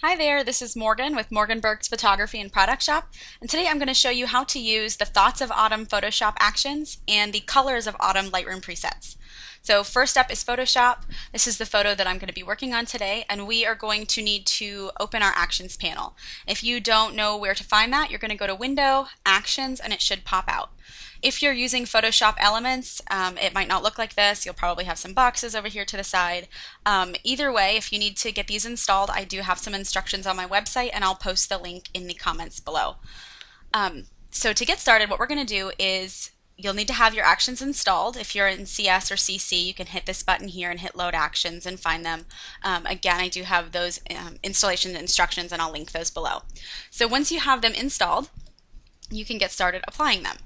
Hi there, this is Morgan with Morgan Burke's Photography and Product Shop, and today I'm going to show you how to use the Thoughts of Autumn Photoshop actions and the Colors of Autumn Lightroom presets. So first up is Photoshop. This is the photo that I'm going to be working on today, and we are going to need to open our Actions panel. If you don't know where to find that, you're going to go to Window, Actions, and it should pop out. If you're using Photoshop Elements, it might not look like this. You'll probably have some boxes over here to the side. Either way, if you need to get these installed, I do have some instructions on my website, and I'll post the link in the comments below. So to get started, what we're going to do is you'll need to have your actions installed. If you're in CS or CC, you can hit this button here and hit Load Actions and find them. Again, I do have those installation instructions, and I'll link those below. So once you have them installed, you can get started applying them.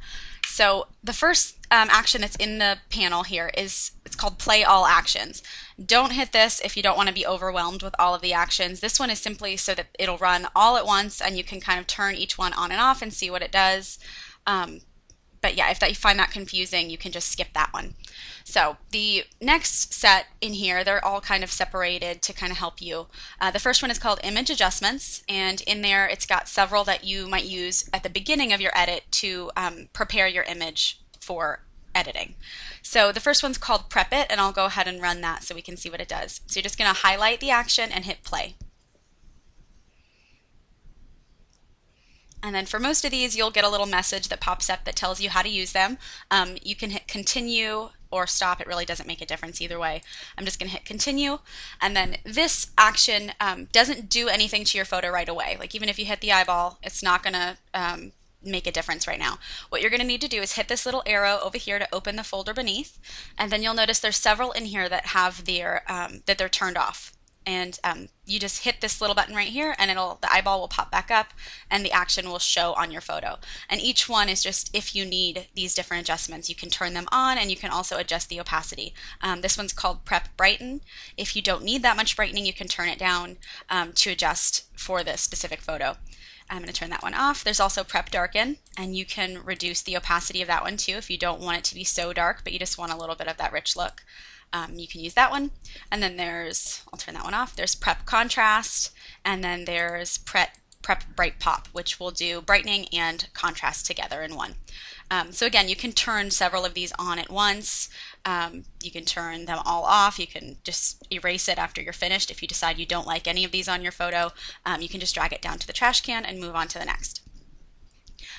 So the first action that's in the panel here it's called Play All Actions. Don't hit this if you don't want to be overwhelmed with all of the actions. This one is simply so that it'll run all at once and you can kind of turn each one on and off and see what it does. But yeah, if you find that confusing, you can just skip that one. So the next set in here, they're all kind of separated to kind of help you. The first one is called Image Adjustments, and in there it's got several that you might use at the beginning of your edit to prepare your image for editing. So the first one's called Prep It, and I'll go ahead and run that so we can see what it does. So you're just going to highlight the action and hit play. And then for most of these, you'll get a little message that pops up that tells you how to use them. You can hit continue or stop. It really doesn't make a difference either way. I'm just going to hit continue. And then this action doesn't do anything to your photo right away. Like even if you hit the eyeball, it's not going to make a difference right now. What you're going to need to do is hit this little arrow over here to open the folder beneath. And then you'll notice there's several in here that have their that they're turned off. And you just hit this little button right here and the eyeball will pop back up and the action will show on your photo. And each one is just if you need these different adjustments, you can turn them on, and you can also adjust the opacity. This one's called Prep Brighten. If you don't need that much brightening, you can turn it down to adjust for the specific photo. I'm going to turn that one off. There's also Prep Darken, and you can reduce the opacity of that one too if you don't want it to be so dark, but you just want a little bit of that rich look. You can use that one. And then I'll turn that one off. There's Prep Contrast, and then there's Prep Bright Pop, which will do brightening and contrast together in one. So again, you can turn several of these on at once. You can turn them all off. You can just erase it after you're finished. If you decide you don't like any of these on your photo, you can just drag it down to the trash can and move on to the next.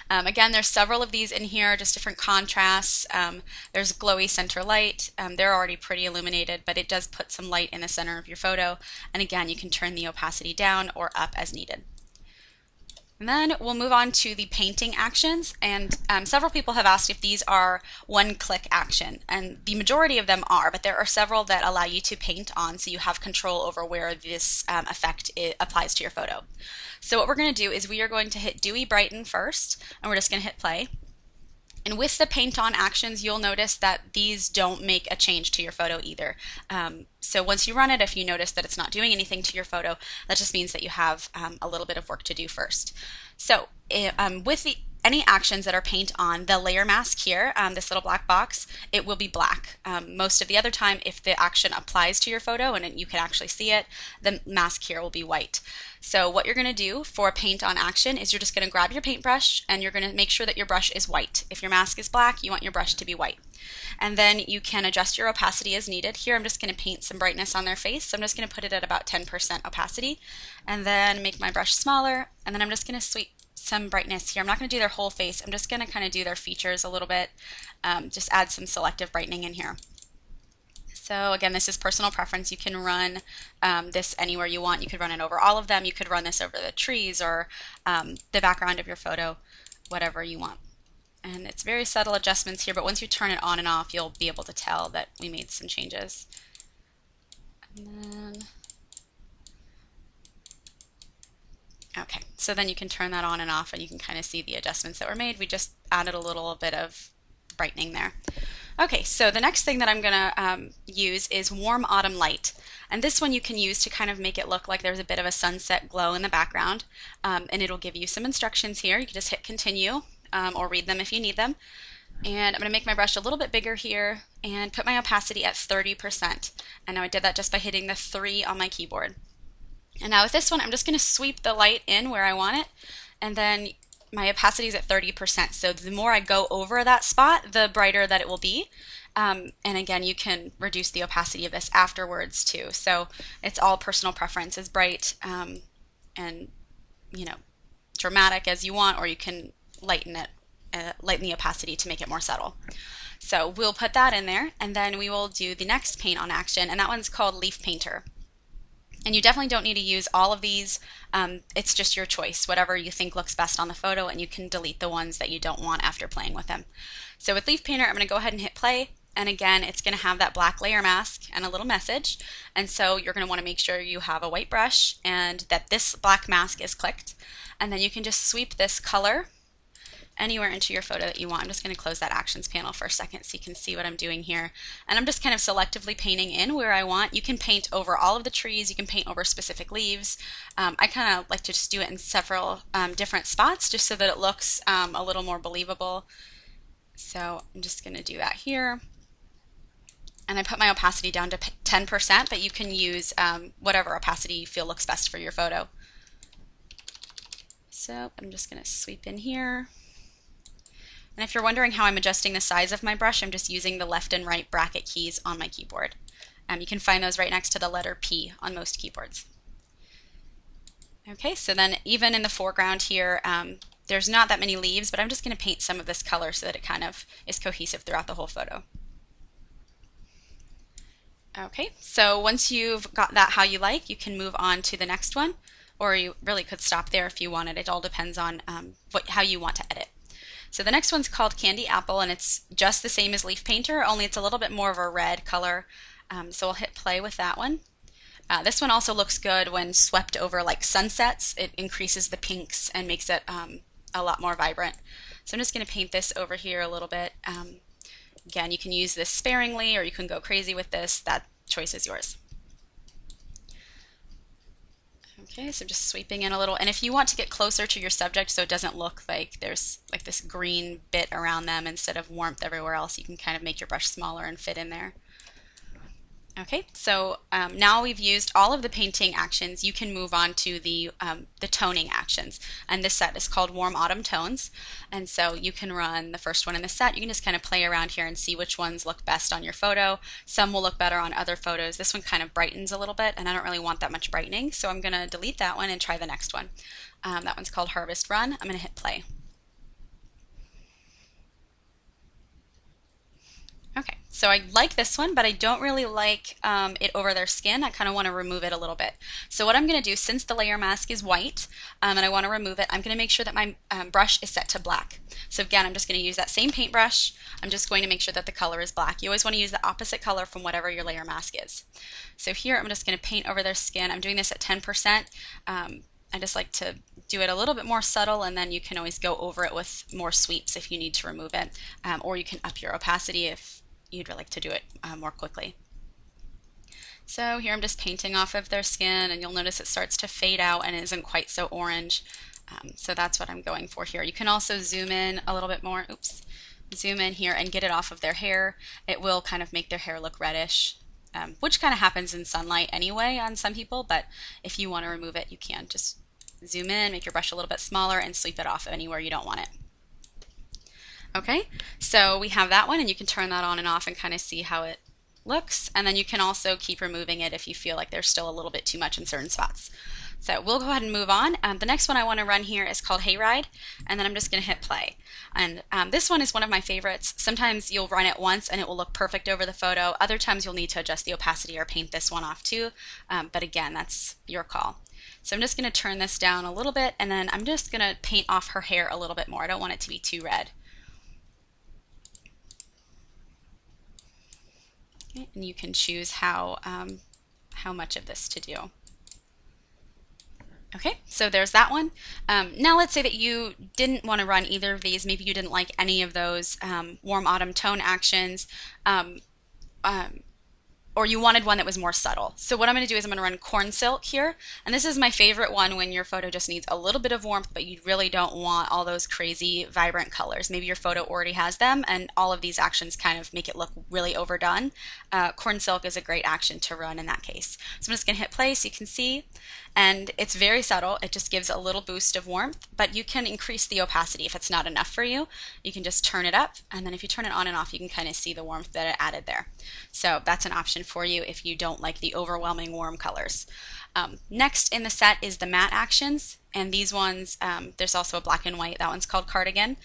Again, there's several of these in here, just different contrasts. There's glowy center light. They're already pretty illuminated, but it does put some light in the center of your photo. And again, you can turn the opacity down or up as needed. And then we'll move on to the painting actions, and several people have asked if these are one-click action, and the majority of them are, but there are several that allow you to paint on so you have control over where this effect applies to your photo. So what we're going to do is we are going to hit Dewy Brighten first, and we're just going to hit play. And with the paint on actions, you'll notice that these don't make a change to your photo either. So once you run it, if you notice that it's not doing anything to your photo, that just means that you have a little bit of work to do first. So with any actions that are paint on, the layer mask here, this little black box, it will be black. Most of the other time, if the action applies to your photo and you can actually see it, the mask here will be white. So what you're going to do for paint on action is you're just going to grab your paintbrush and you're going to make sure that your brush is white. If your mask is black, you want your brush to be white. And then you can adjust your opacity as needed. Here I'm just going to paint some brightness on their face, so I'm just going to put it at about 10% opacity, and then make my brush smaller, and then I'm just going to sweep some brightness here. I'm not going to do their whole face. I'm just going to kind of do their features a little bit, just add some selective brightening in here. So again, this is personal preference. You can run this anywhere you want. You could run it over all of them. You could run this over the trees or the background of your photo, whatever you want. And it's very subtle adjustments here, but once you turn it on and off, you'll be able to tell that we made some changes. And then, okay, so then you can turn that on and off and you can kind of see the adjustments that were made. We just added a little bit of brightening there. Okay, so the next thing that I'm going to use is Warm Autumn Light. And this one you can use to kind of make it look like there's a bit of a sunset glow in the background. And it'll give you some instructions here. You can just hit continue or read them if you need them. And I'm going to make my brush a little bit bigger here and put my opacity at 30%. And now I did that just by hitting the 3 on my keyboard. And now with this one, I'm just going to sweep the light in where I want it, and then my opacity is at 30%. So the more I go over that spot, the brighter that it will be. And again, you can reduce the opacity of this afterwards too. So it's all personal preference, as bright and you know dramatic as you want, or you can lighten it, lighten the opacity to make it more subtle. So we'll put that in there, and then we will do the next paint on action, and that one's called Leaf Painter. And you definitely don't need to use all of these. It's just your choice, whatever you think looks best on the photo, and you can delete the ones that you don't want after playing with them. So with Leaf Painter, I'm going to go ahead and hit play. And again, it's going to have that black layer mask and a little message. And so you're going to want to make sure you have a white brush and that this black mask is clicked. And then you can just sweep this color anywhere into your photo that you want. I'm just going to close that actions panel for a second so you can see what I'm doing here. And I'm just kind of selectively painting in where I want. You can paint over all of the trees, you can paint over specific leaves. I kind of like to just do it in several different spots just so that it looks a little more believable. So I'm just going to do that here. And I put my opacity down to 10%, but you can use whatever opacity you feel looks best for your photo. So I'm just going to sweep in here. And if you're wondering how I'm adjusting the size of my brush, I'm just using the left and right bracket keys on my keyboard. You can find those right next to the letter P on most keyboards. Okay, so then even in the foreground here, there's not that many leaves, but I'm just going to paint some of this color so that it kind of is cohesive throughout the whole photo. Okay, so once you've got that how you like, you can move on to the next one, or you really could stop there if you wanted. It all depends on how you want to edit. So the next one's called Candy Apple, and it's just the same as Leaf Painter, only it's a little bit more of a red color. So I'll hit play with that one. This one also looks good when swept over like sunsets. It increases the pinks and makes it a lot more vibrant. So I'm just going to paint this over here a little bit. Again, you can use this sparingly or you can go crazy with this. That choice is yours. Okay, so just sweeping in a little, and if you want to get closer to your subject so it doesn't look like there's like this green bit around them instead of warmth everywhere else, you can kind of make your brush smaller and fit in there. Okay, so now we've used all of the painting actions, you can move on to the toning actions. And this set is called Warm Autumn Tones. And so you can run the first one in the set. You can just kind of play around here and see which ones look best on your photo. Some will look better on other photos. This one kind of brightens a little bit, and I don't really want that much brightening, so I'm going to delete that one and try the next one. That one's called Harvest Run. I'm going to hit play. Okay, so I like this one, but I don't really like it over their skin. I kind of want to remove it a little bit. So what I'm going to do, since the layer mask is white and I want to remove it, I'm going to make sure that my brush is set to black. So again, I'm just going to use that same paintbrush. I'm just going to make sure that the color is black. You always want to use the opposite color from whatever your layer mask is. So here I'm just going to paint over their skin. I'm doing this at 10%. I just like to do it a little bit more subtle, and then you can always go over it with more sweeps if you need to remove it, or you can up your opacity if you'd like to do it more quickly. So here I'm just painting off of their skin, and you'll notice it starts to fade out and isn't quite so orange. So that's what I'm going for here. You can also zoom in a little bit more. Oops. Zoom in here and get it off of their hair. It will kind of make their hair look reddish, which kind of happens in sunlight anyway on some people, but if you want to remove it, you can. Just zoom in, make your brush a little bit smaller, and sweep it off anywhere you don't want it. Okay, so we have that one, and you can turn that on and off and kind of see how it looks, and then you can also keep removing it if you feel like there's still a little bit too much in certain spots. So we'll go ahead and move on. The next one I want to run here is called Hayride, and then I'm just going to hit play. And this one is one of my favorites. Sometimes you'll run it once and it will look perfect over the photo. Other times you'll need to adjust the opacity or paint this one off too, but again, that's your call. So I'm just going to turn this down a little bit, and then I'm just going to paint off her hair a little bit more. I don't want it to be too red. Okay, and you can choose how much of this to do. Okay, so there's that one. Now let's say that you didn't want to run either of these. Maybe you didn't like any of those warm autumn tone actions, or you wanted one that was more subtle. So what I'm going to do is I'm going to run Corn Silk here, and this is my favorite one when your photo just needs a little bit of warmth, but you really don't want all those crazy vibrant colors. Maybe your photo already has them, and all of these actions kind of make it look really overdone. Corn Silk is a great action to run in that case. So I'm just going to hit play so you can see, And it's very subtle. It just gives a little boost of warmth, but you can increase the opacity if it's not enough for you. You can just turn it up, and then if you turn it on and off, you can kind of see the warmth that it added there. So that's an option for you if you don't like the overwhelming warm colors. Next in the set is the matte actions, and these ones, there's also a black and white. That one's called Cardigan.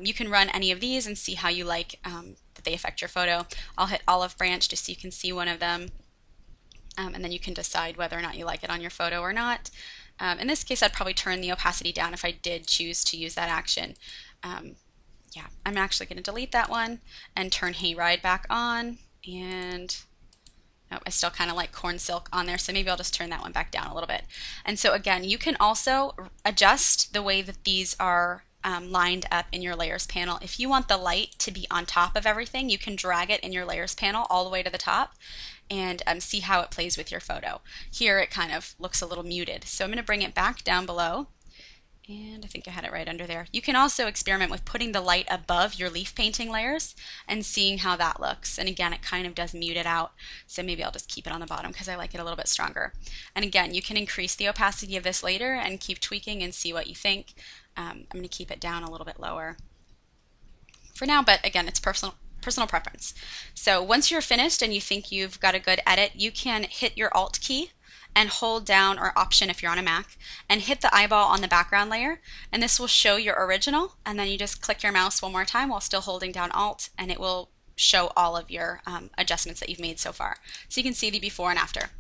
You can run any of these and see how you like that they affect your photo. I'll hit Olive Branch just so you can see one of them. And then you can decide whether or not you like it on your photo or not. In this case, I'd probably turn the opacity down if I did choose to use that action. Yeah, I'm actually going to delete that one and turn Hayride back on. And oh, I still kind of like Corn Silk on there, so maybe I'll just turn that one back down a little bit. And so again, you can also adjust the way that these are lined up in your layers panel. If you want the light to be on top of everything, you can drag it in your layers panel all the way to the top and see how it plays with your photo. Here it kind of looks a little muted, so I'm going to bring it back down below, and I think I had it right under there. You can also experiment with putting the light above your leaf painting layers and seeing how that looks. And again, it kind of does mute it out, so maybe I'll just keep it on the bottom because I like it a little bit stronger. And again, you can increase the opacity of this later and keep tweaking and see what you think. I'm going to keep it down a little bit lower for now, but again, it's personal preference. So once you're finished and you think you've got a good edit, you can hit your Alt key and hold down, or Option if you're on a Mac, and hit the eyeball on the background layer, and this will show your original, and then you just click your mouse one more time while still holding down Alt, and it will show all of your adjustments that you've made so far. So you can see the before and after.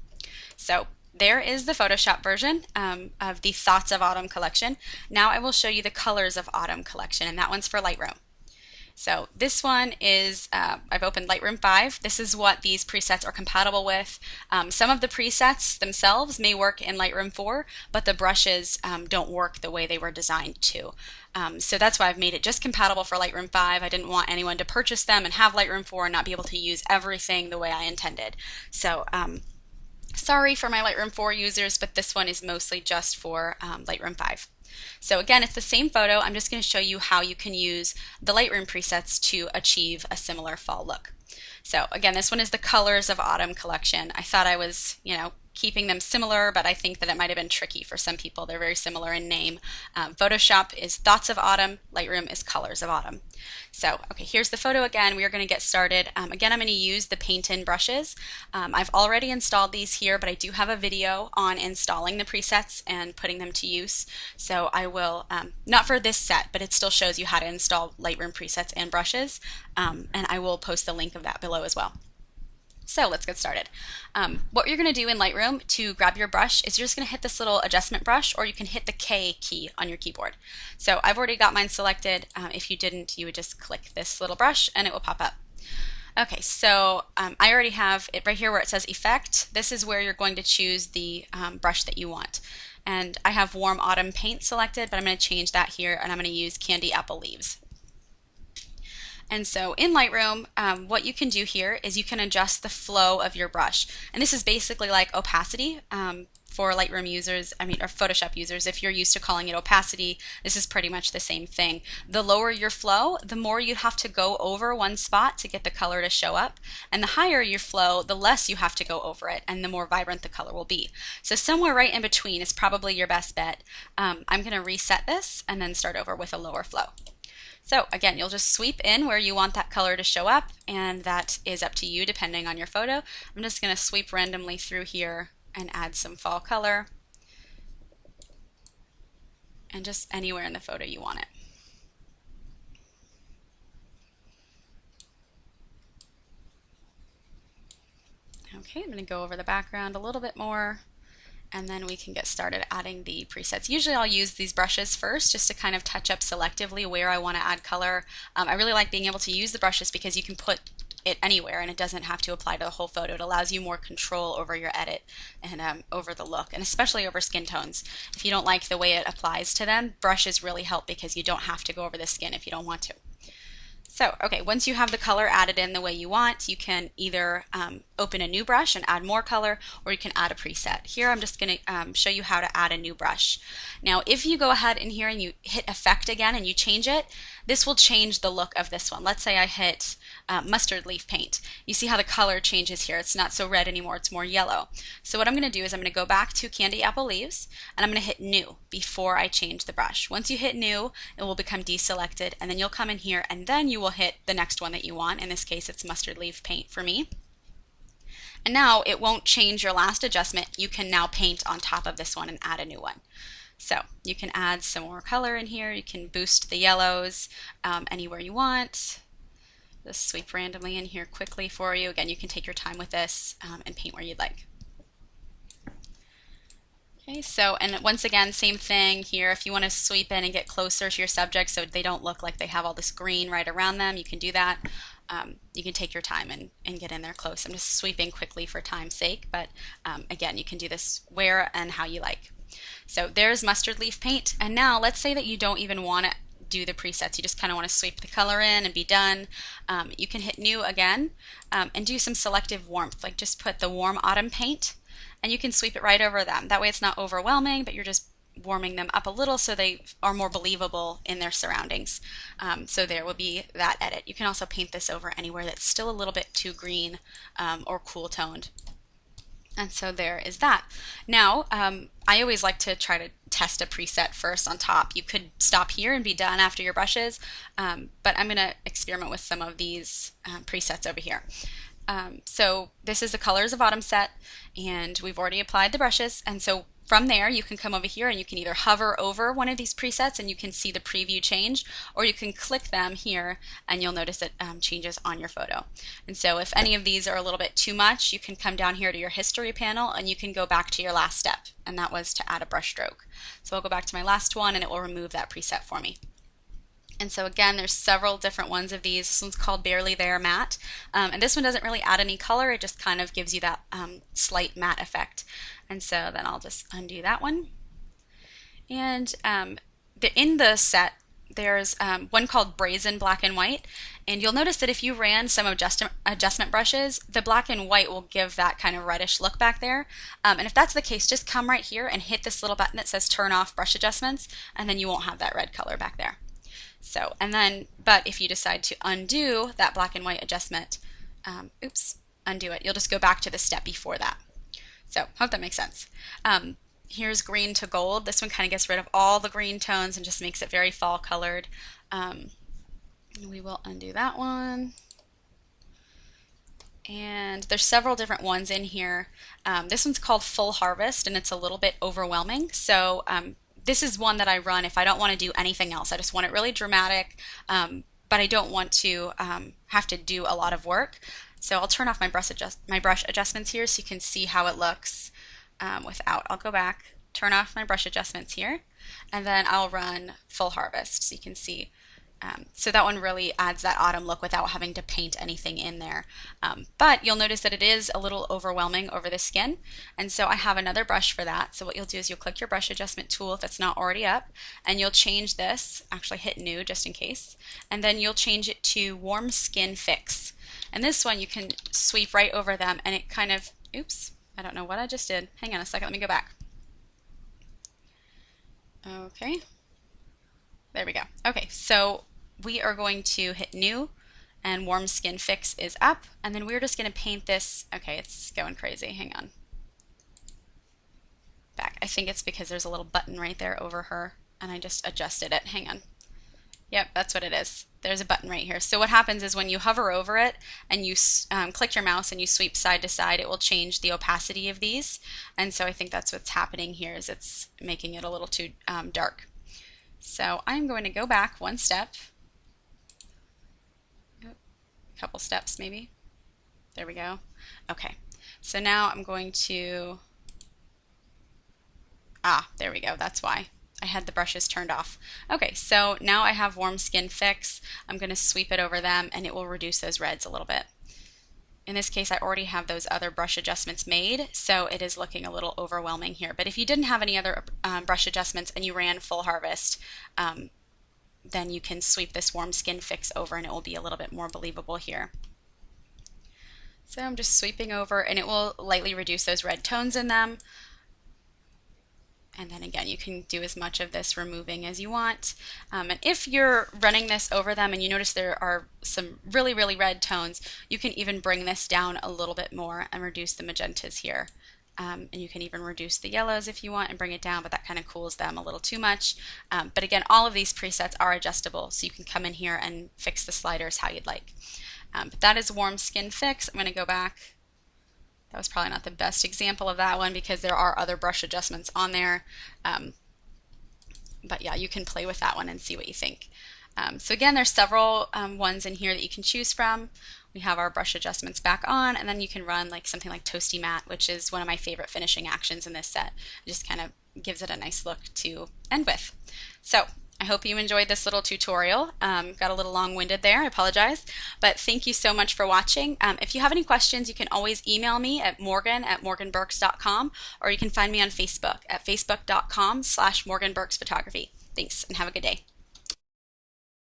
So there is the Photoshop version of the Thoughts of Autumn collection. Now I will show you the Colors of Autumn collection, and that one's for Lightroom. So this one is, I've opened Lightroom 5. This is what these presets are compatible with. Some of the presets themselves may work in Lightroom 4, but the brushes don't work the way they were designed to. So that's why I've made it just compatible for Lightroom 5. I didn't want anyone to purchase them and have Lightroom 4 and not be able to use everything the way I intended. So sorry for my Lightroom 4 users, but this one is mostly just for Lightroom 5. So again, it's the same photo. I'm just going to show you how you can use the Lightroom presets to achieve a similar fall look. So again, this one is the Colors of Autumn collection. I thought I was, keeping them similar, but I think that it might have been tricky for some people. They're very similar in name. Photoshop is Thoughts of Autumn, Lightroom is Colors of Autumn. So, okay, here's the photo again. We are going to get started. Again, I'm going to use the paint-in brushes. I've already installed these here, but I do have a video on installing the presets and putting them to use. So I will, not for this set, but it still shows you how to install Lightroom presets and brushes, and I will post the link of that below as well. So let's get started. What you're going to do in Lightroom to grab your brush is you're just going to hit this little adjustment brush, or you can hit the K key on your keyboard. So I've already got mine selected. If you didn't, you would just click this little brush and it will pop up. Okay, so I already have it right here where it says Effect. This is where you're going to choose the brush that you want. And I have Warm Autumn Paint selected, but I'm going to change that here and I'm going to use Candy Apple Leaves. And so in Lightroom, what you can do here is you can adjust the flow of your brush. And this is basically like opacity for Lightroom users, or Photoshop users. If you're used to calling it opacity, this is pretty much the same thing. The lower your flow, the more you have to go over one spot to get the color to show up. And the higher your flow, the less you have to go over it, and the more vibrant the color will be. So somewhere right in between is probably your best bet. I'm going to reset this and then start over with a lower flow. So again, you'll just sweep in where you want that color to show up, and that is up to you depending on your photo. I'm just going to sweep randomly through here and add some fall color, and just anywhere in the photo you want it. Okay, I'm going to go over the background a little bit more, and then we can get started adding the presets. Usually I'll use these brushes first just to kind of touch up selectively where I want to add color. I really like being able to use the brushes because you can put it anywhere and it doesn't have to apply to the whole photo. It allows you more control over your edit and over the look, and especially over skin tones. If you don't like the way it applies to them, brushes really help because you don't have to go over the skin if you don't want to. So, okay, once you have the color added in the way you want, you can either open a new brush and add more color, or you can add a preset. Here I'm just going to show you how to add a new brush. Now, if you go ahead in here and you hit Effect again and you change it, this will change the look of this one. Let's say I hit mustard leaf paint. You see how the color changes here. It's not so red anymore, it's more yellow. So what I'm going to do is I'm going to go back to Candy Apple Leaves, and I'm going to hit New before I change the brush. Once you hit New, it will become deselected, and then you'll come in here and then you will hit the next one that you want. In this case, it's mustard leaf paint for me. And now it won't change your last adjustment. You can now paint on top of this one and add a new one. So you can add some more color in here. You can boost the yellows anywhere you want. Just sweep randomly in here quickly for you. Again, you can take your time with this and paint where you'd like. Okay, so, and once again, same thing here. If you want to sweep in and get closer to your subject so they don't look like they have all this green right around them, you can do that. You can take your time and get in there close. I'm just sweeping quickly for time's sake, but again, you can do this where and how you like. So there's mustard leaf paint, and now let's say that you don't even want to do the presets. You just kind of want to sweep the color in and be done. You can hit New again and do some selective warmth, like just put the warm autumn paint, and you can sweep it right over them. That way it's not overwhelming, but you're just warming them up a little so they are more believable in their surroundings. So there will be that edit. You can also paint this over anywhere that's still a little bit too green or cool toned. And so there is that. Now, I always like to try to test a preset first on top. You could stop here and be done after your brushes, but I'm going to experiment with some of these presets over here. So this is the Colors of Autumn set, and we've already applied the brushes, and so from there you can come over here and you can either hover over one of these presets and you can see the preview change, or you can click them here and you'll notice it changes on your photo. And so if any of these are a little bit too much, you can come down here to your history panel and you can go back to your last step, and that was to add a brush stroke. So I'll go back to my last one and it will remove that preset for me. And so again, there's several different ones of these. This one's called Barely There Matte. And this one doesn't really add any color. It just kind of gives you that slight matte effect. And so then I'll just undo that one. And in the set, there's one called Brazen Black and White. And you'll notice that if you ran some adjustment brushes, the black and white will give that kind of reddish look back there. And if that's the case, just come right here and hit this little button that says Turn Off Brush Adjustments, and then you won't have that red color back there. So, and then, but if you decide to undo that black and white adjustment, undo it, you'll just go back to the step before that. So, hope that makes sense. Here's Green to Gold. This one kind of gets rid of all the green tones and just makes it very fall colored. We will undo that one. And there's several different ones in here. This one's called Full Harvest, and it's a little bit overwhelming. So, this is one that I run if I don't want to do anything else. I just want it really dramatic, but I don't want to have to do a lot of work. So I'll turn off my brush adjustments here so you can see how it looks without. I'll go back, turn off my brush adjustments here, and then I'll run Full Harvest so you can see. So that one really adds that autumn look without having to paint anything in there. But you'll notice that it is a little overwhelming over the skin, and so I have another brush for that. So what you'll do is you'll click your brush adjustment tool if it's not already up, and you'll change this, actually hit New just in case, and then you'll change it to Warm Skin Fix. And this one you can sweep right over them, and it kind of, oops, I don't know what I just did. Hang on a second, let me go back. Okay, there we go. Okay, so we are going to hit New, and Warm Skin Fix is up, and then we're just going to paint this. Okay, it's going crazy. Hang on. Back. I think it's because there's a little button right there over her, and I just adjusted it. Hang on. Yep, that's what it is. There's a button right here. So what happens is when you hover over it and you click your mouse and you sweep side to side, it will change the opacity of these. And so I think that's what's happening here, is it's making it a little too dark. So I'm going to go back one step. Couple steps maybe. There we go. Okay, so now I'm going to, there we go, that's why I had the brushes turned off. Okay, so now I have Warm Skin Fix. I'm going to sweep it over them and it will reduce those reds a little bit. In this case, I already have those other brush adjustments made, so it is looking a little overwhelming here. But if you didn't have any other brush adjustments and you ran Full Harvest, then you can sweep this warm skin fix over and it will be a little bit more believable here. So I'm just sweeping over and it will lightly reduce those red tones in them. And then again, you can do as much of this removing as you want. And if you're running this over them and you notice there are some really, really red tones, you can even bring this down a little bit more and reduce the magentas here. And you can even reduce the yellows if you want and bring it down, but that kind of cools them a little too much. But again, all of these presets are adjustable, so you can come in here and fix the sliders how you'd like. But that is Warm Skin Fix. I'm going to go back. That was probably not the best example of that one because there are other brush adjustments on there. But yeah, you can play with that one and see what you think. So again, there's several ones in here that you can choose from. We have our brush adjustments back on, and then you can run like something like Toasty Matte, which is one of my favorite finishing actions in this set. It just kind of gives it a nice look to end with. So I hope you enjoyed this little tutorial. Got a little long-winded there, I apologize, but thank you so much for watching. If you have any questions, you can always email me at morgan@morganburks.com, or you can find me on Facebook at facebook.com/morganburksphotography. Thanks, and have a good day.